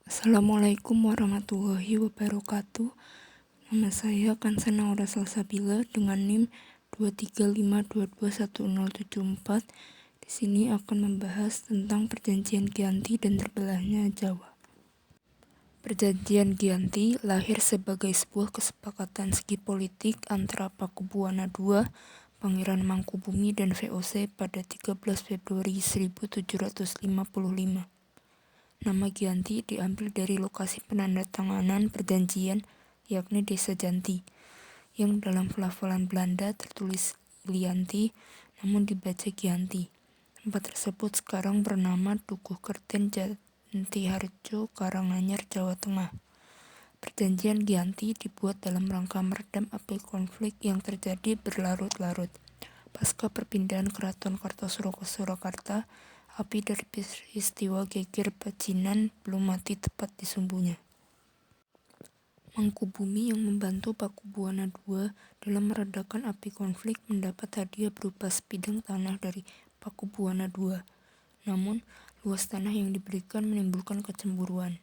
Assalamualaikum warahmatullahi wabarakatuh. Nama saya Kansana Aura Salsabila dengan NIM 235221074. Di sini akan membahas tentang Perjanjian Giyanti dan terbelahnya Jawa. Perjanjian Giyanti lahir sebagai sebuah kesepakatan segi politik antara Pakubuwana II, Pangeran Mangkubumi dan VOC pada 13 Februari 1755. Nama Giyanti diambil dari lokasi penandatanganan perjanjian, yakni Desa Janti, yang dalam pelafalan Belanda tertulis Lianti, namun dibaca Giyanti. Tempat tersebut sekarang bernama Dukuh Kerten Jantiharjo, Karanganyar, Jawa Tengah. Perjanjian Giyanti dibuat dalam rangka meredam api konflik yang terjadi berlarut-larut. Pasca perpindahan Keraton Kartosuro ke Surakarta, api dari peristiwa geger Pacinan belum mati tepat di sumbunya. Mangkubumi yang membantu Pakubuwana II dalam meredakan api konflik mendapat hadiah berupa sebidang tanah dari Pakubuwana II. Namun, luas tanah yang diberikan menimbulkan kecemburuan.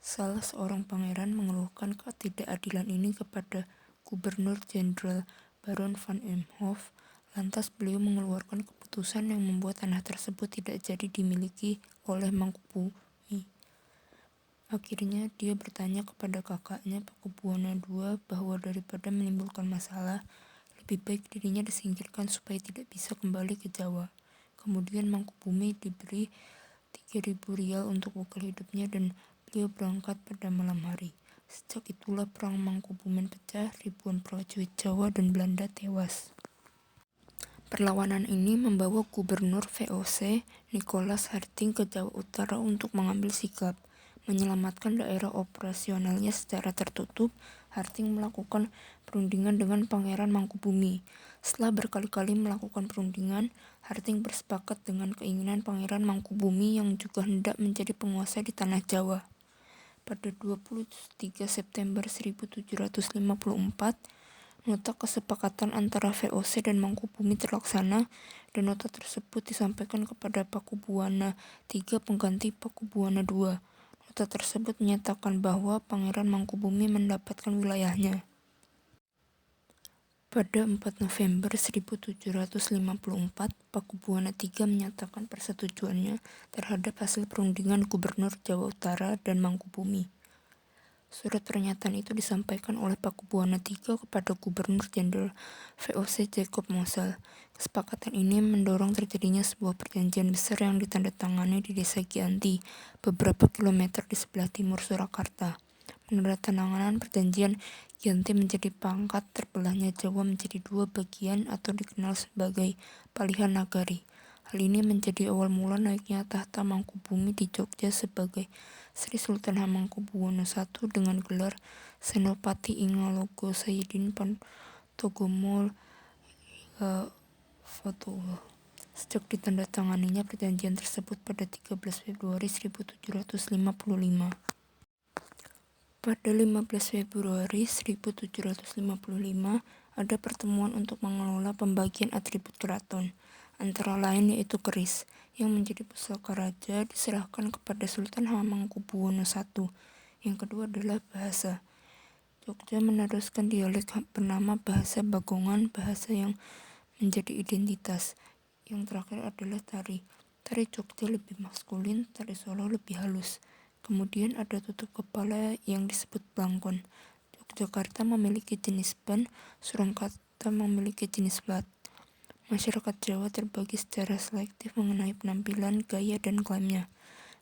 Salah seorang pangeran mengeluhkan ketidakadilan ini kepada Gubernur Jenderal Baron van Imhoff. Lantas beliau mengeluarkan keputusan yang membuat tanah tersebut tidak jadi dimiliki oleh Mangkubumi. Akhirnya dia bertanya kepada kakaknya Pakubuwana II bahwa daripada menimbulkan masalah, lebih baik dirinya disingkirkan supaya tidak bisa kembali ke Jawa. Kemudian Mangkubumi diberi 3.000 rial untuk bekal hidupnya dan beliau berangkat pada malam hari. Sejak itulah perang Mangkubumen pecah, ribuan prajurit Jawa dan Belanda tewas. Perlawanan ini membawa Gubernur VOC Nicholas Harting ke Jawa Utara untuk mengambil sikap. Menyelamatkan daerah operasionalnya secara tertutup, Harting melakukan perundingan dengan Pangeran Mangkubumi. Setelah berkali-kali melakukan perundingan, Harting bersepakat dengan keinginan Pangeran Mangkubumi yang juga hendak menjadi penguasa di tanah Jawa. Pada 23 September 1754, nota kesepakatan antara VOC dan Mangkubumi terlaksana, dan nota tersebut disampaikan kepada Pakubuwana III pengganti Pakubuwana II. Nota tersebut menyatakan bahwa Pangeran Mangkubumi mendapatkan wilayahnya. Pada 4 November 1754, Pakubuwana III menyatakan persetujuannya terhadap hasil perundingan Gubernur Jawa Utara dan Mangkubumi. Surat pernyataan itu disampaikan oleh Pakubuwana III kepada Gubernur Jenderal VOC Jacob Mosel. Kesepakatan ini mendorong terjadinya sebuah perjanjian besar yang ditandatangani di Desa Giyanti, beberapa kilometer di sebelah timur Surakarta. Penandatanganan perjanjian Giyanti menjadi pangkat terbelahnya Jawa menjadi dua bagian atau dikenal sebagai Palihan Nagari. Hal ini menjadi awal mula naiknya tahta Mangkubumi di Jogja sebagai Sri Sultan Hamengkubuwono I dengan gelar Senopati Ingalogo Sayyidin Pantogomol Fatullah. Sejak ditandatanganinya perjanjian tersebut pada 13 Februari 1755. Pada 15 Februari 1755, ada pertemuan untuk mengelola pembagian atribut keraton, antara lain yaitu keris, yang menjadi pusaka raja diserahkan kepada Sultan Hamengkubuwono I. Yang kedua adalah bahasa. Jogja meneruskan dialek bernama bahasa Bagongan, bahasa yang menjadi identitas. Yang terakhir adalah tari. Tari Jogja lebih maskulin, tari Solo lebih halus. Kemudian ada tutup kepala yang disebut blangkon. Yogyakarta memiliki jenis ban, Surakarta memiliki jenis plat. Masyarakat Jawa terbagi secara selektif mengenai penampilan, gaya, dan klaimnya.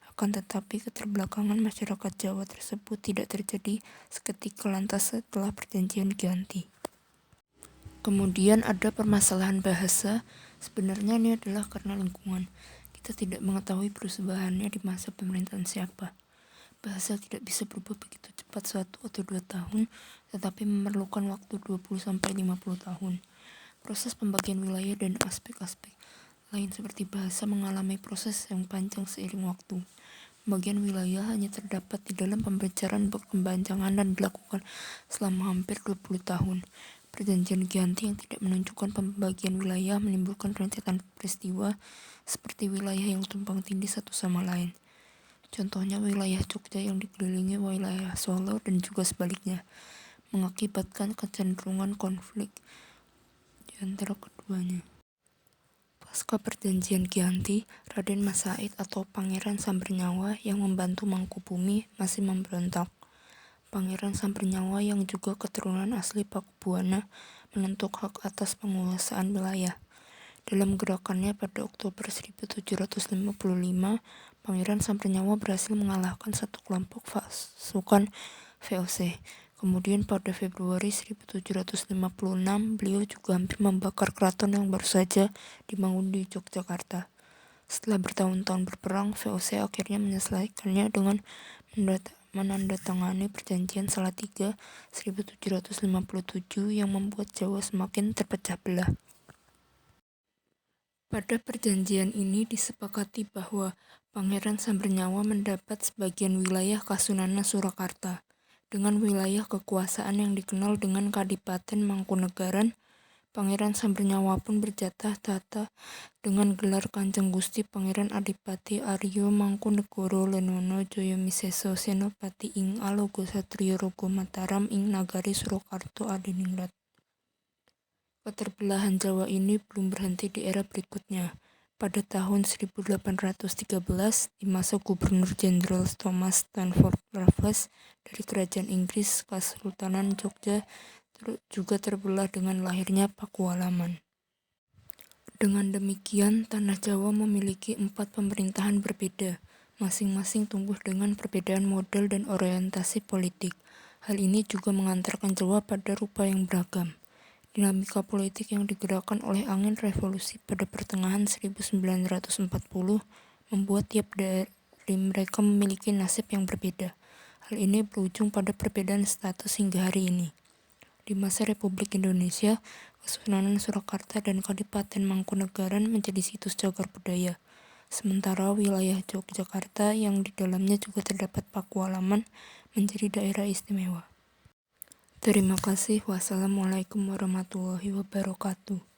Akan tetapi keterbelakangan masyarakat Jawa tersebut tidak terjadi seketika lantas setelah perjanjian Giyanti. Kemudian ada permasalahan bahasa. Sebenarnya ini adalah karena lingkungan. Kita tidak mengetahui perubahannya di masa pemerintahan siapa. Bahasa tidak bisa berubah begitu cepat 1 atau 2 tahun, tetapi memerlukan waktu 20-50 tahun. Proses pembagian wilayah dan aspek-aspek lain seperti bahasa mengalami proses yang panjang seiring waktu. Pembagian wilayah hanya terdapat di dalam pembicaraan berkepanjangan dan dilakukan selama hampir 20 tahun. Perjanjian Giyanti yang tidak menunjukkan pembagian wilayah menimbulkan rentetan peristiwa seperti wilayah yang tumpang tindih satu sama lain. Contohnya wilayah Jogja yang dikelilingi wilayah Solo dan juga sebaliknya, mengakibatkan kecenderungan konflik di antara keduanya. Pasca perjanjian Giyanti, Raden Mas Said atau Pangeran Sambernyawa yang membantu Mangkubumi masih memberontak. Pangeran Sambernyawa yang juga keturunan asli Pakubuwana menentuk hak atas penguasaan wilayah. Dalam gerakannya pada Oktober 1755, Pangeran Sambernyawa berhasil mengalahkan satu kelompok pasukan VOC. Kemudian pada Februari 1756, beliau juga hampir membakar keraton yang baru saja dibangun di Yogyakarta. Setelah bertahun-tahun berperang, VOC akhirnya menyelesaikannya dengan menandatangani Perjanjian Salatiga 1757 yang membuat Jawa semakin terpecah belah. Pada perjanjian ini disepakati bahwa Pangeran Sambernyawa mendapat sebagian wilayah Kasunanan Surakarta. Dengan wilayah kekuasaan yang dikenal dengan Kadipaten Mangkunegaran, Pangeran Sambernyawa pun berjatah tahta dengan gelar Kanjeng Gusti Pangeran Adipati Arya Mangkunegara Lenono Jayamiseso Senopati ing Alogo Satrio Rogo Mataram ing Nagari Surakarta Adiningrat. Keterbelahan Jawa ini belum berhenti di era berikutnya. Pada tahun 1813, di masa Gubernur Jenderal Thomas Stamford Raffles dari Kerajaan Inggris, Kesultanan Jogja juga terbelah dengan lahirnya Pakualaman. Dengan demikian, tanah Jawa memiliki 4 pemerintahan berbeda, masing-masing tumbuh dengan perbedaan model dan orientasi politik. Hal ini juga mengantarkan Jawa pada rupa yang beragam. Dinamika politik yang digerakkan oleh angin revolusi pada pertengahan 1940 membuat tiap dari mereka memiliki nasib yang berbeda. Hal ini berujung pada perbedaan status hingga hari ini. Di masa Republik Indonesia, Kesunanan Surakarta dan Kadipaten Mangkunegaran menjadi situs cagar budaya. Sementara wilayah Yogyakarta yang di dalamnya juga terdapat Pakualaman menjadi daerah istimewa. Terima kasih. Wassalamualaikum warahmatullahi wabarakatuh.